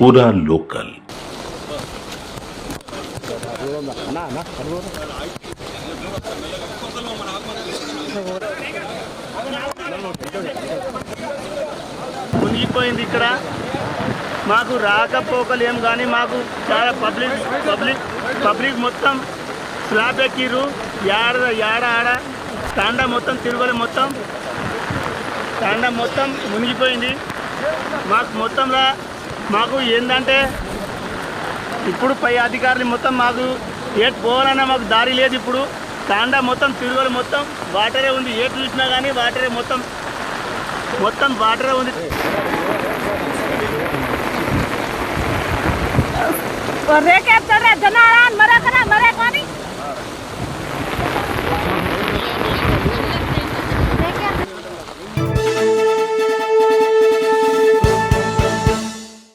पूरा लोकल। మునిగిపోయింది ఇక్కడ. మాకు రాకపోకలు ఏం కానీ మాకు చాలా పబ్లిక్ మొత్తం స్లాబ్ ఎక్కిర్రు. ఆడ తాండా మొత్తం తిరుగులు తాండా మొత్తం మునిగిపోయింది. మాకు ఏంటంటే ఇప్పుడు పై అధికారులు మొత్తం మాకు ఏటు పోవాలన్నా మాకు దారి లేదు. ఇప్పుడు తాండా మొత్తం తిరుగులు మొత్తం వాటరే ఉంది. ఏటు చూసినా కానీ వాటరే మొత్తం వాటరే ఉంది. రేకేస్తాడు జనాలు మరే కానీ